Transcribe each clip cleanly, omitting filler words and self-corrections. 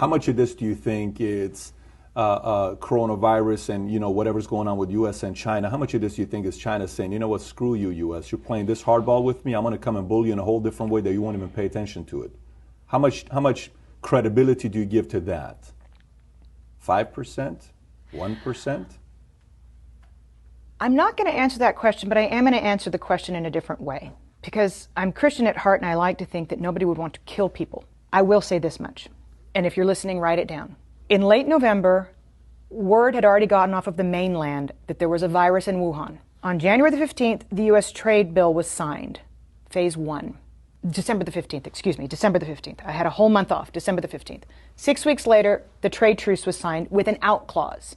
How much of this do you think it's coronavirus and whatever's going on with U.S. and China? How much of this do you think is China saying, you know what, screw you, U.S. You're playing this hardball with me. I'm going to come and bully you in a whole different way that you won't even pay attention to it. How much credibility do you give to that? 5%? 1%? I'm not going to answer that question, but I am going to answer the question in a different way. Because I'm Christian at heart and I like to think that nobody would want to kill people. I will say this much, and if you're listening, write it down. In late November, word had already gotten off of the mainland that there was a virus in Wuhan. On January the 15th, the U.S. trade bill was signed, phase 1. December the 15th. I had a whole month off, December the 15th. 6 weeks later, the trade truce was signed with an out clause,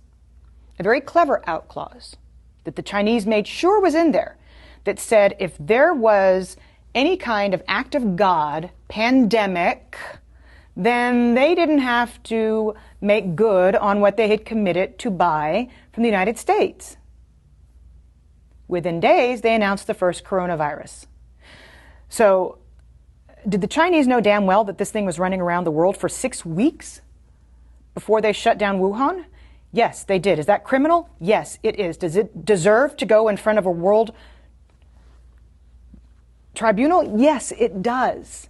a very clever out clause that the Chinese made sure was in there, that said if there was any kind of act of God, pandemic, then they didn't have to make good on what they had committed to buy from the United States. Within days, they announced the first coronavirus. So, did the Chinese know damn well that this thing was running around the world for 6 weeks before they shut down Wuhan? Yes, they did. Is that criminal? Yes, it is. Does it deserve to go in front of a world tribunal? Yes, it does.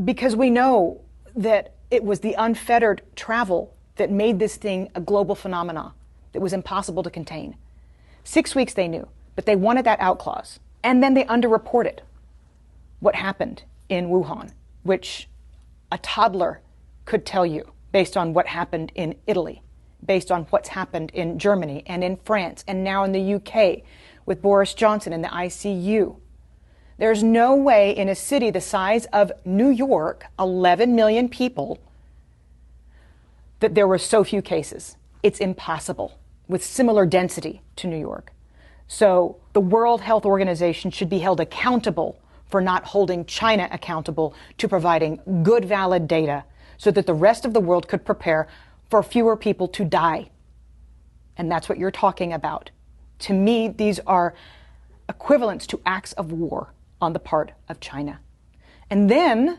Because we know that it was the unfettered travel that made this thing a global phenomenon that was impossible to contain. 6 weeks they knew, but they wanted that out clause. And then they underreported what happened in Wuhan, which a toddler could tell you based on what happened in Italy, based on what's happened in Germany and in France and now in the UK with Boris Johnson in the ICU. There's no way in a city the size of New York, 11 million people, that there were so few cases. It's impossible with similar density to New York. So the World Health Organization should be held accountable for not holding China accountable to providing good, valid data so that the rest of the world could prepare for fewer people to die. And that's what you're talking about. To me, these are equivalents to acts of war on the part of China. And then,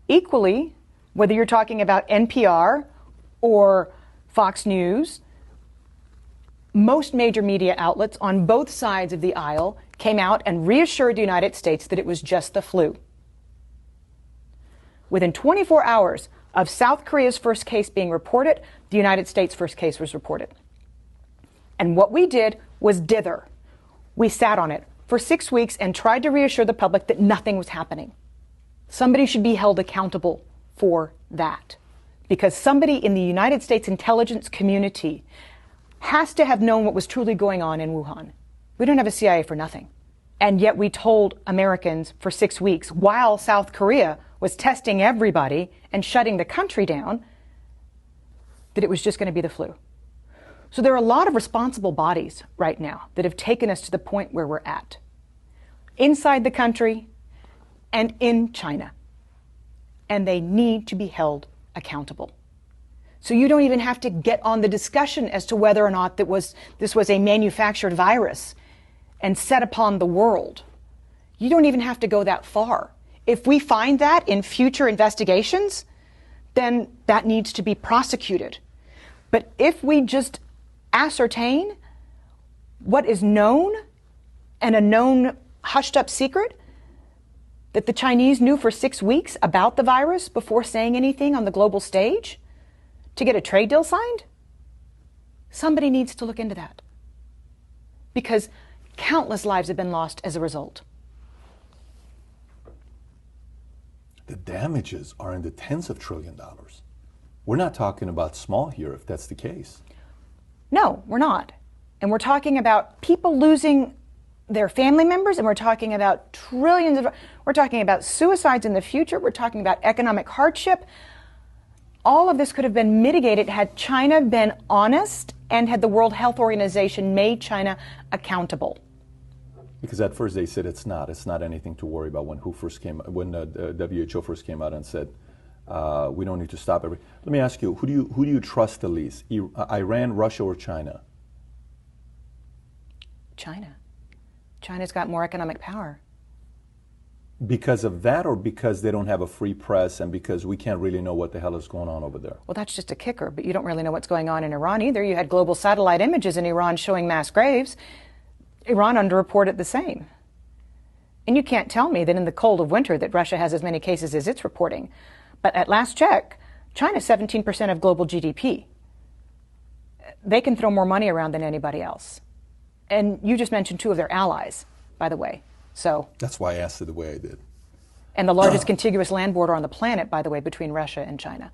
equally, whether you're talking about NPR or Fox News, most major media outlets on both sides of the aisle came out and reassured the United States that it was just the flu. Within 24 hours of South Korea's first case being reported, the United States' first case was reported. And what we did was dither. We sat on it for 6 weeks and tried to reassure the public that nothing was happening. Somebody should be held accountable for that. Because somebody in the United States intelligence community has to have known what was truly going on in Wuhan. We don't have a CIA for nothing. And yet we told Americans for 6 weeks, while South Korea was testing everybody and shutting the country down, that it was just going to be the flu. So there are a lot of responsible bodies right now that have taken us to the point where we're at. Inside the country and in China. And they need to be held accountable. So you don't even have to get on the discussion as to whether or not this was a manufactured virus and set upon the world. You don't even have to go that far. If we find that in future investigations, then that needs to be prosecuted. But if we just ascertain what is known and a known hushed up secret that the Chinese knew for 6 weeks about the virus before saying anything on the global stage to get a trade deal signed, somebody needs to look into that. Because countless lives have been lost as a result. The damages are in the tens of trillions of dollars. We're not talking about small here if that's the case. No, we're not. And we're talking about people losing their family members, and we're talking about we're talking about suicides in the future, we're talking about economic hardship. All of this could have been mitigated had China been honest and had the World Health Organization made China accountable. Because at first they said it's not anything to worry about when the WHO first came out and said we don't need to stop everything. Let me ask you, who do you trust the least? Iran, Russia, or China? China. China's got more economic power. Because of that, or because they don't have a free press and because we can't really know what the hell is going on over there? Well, that's just a kicker, but you don't really know what's going on in Iran either. You had global satellite images in Iran showing mass graves. Iran underreported the same. And you can't tell me that in the cold of winter that Russia has as many cases as it's reporting. But at last check, China's 17% of global GDP. They can throw more money around than anybody else. And you just mentioned two of their allies, by the way. So that's why I asked it the way I did. And the largest contiguous land border on the planet, by the way, between Russia and China.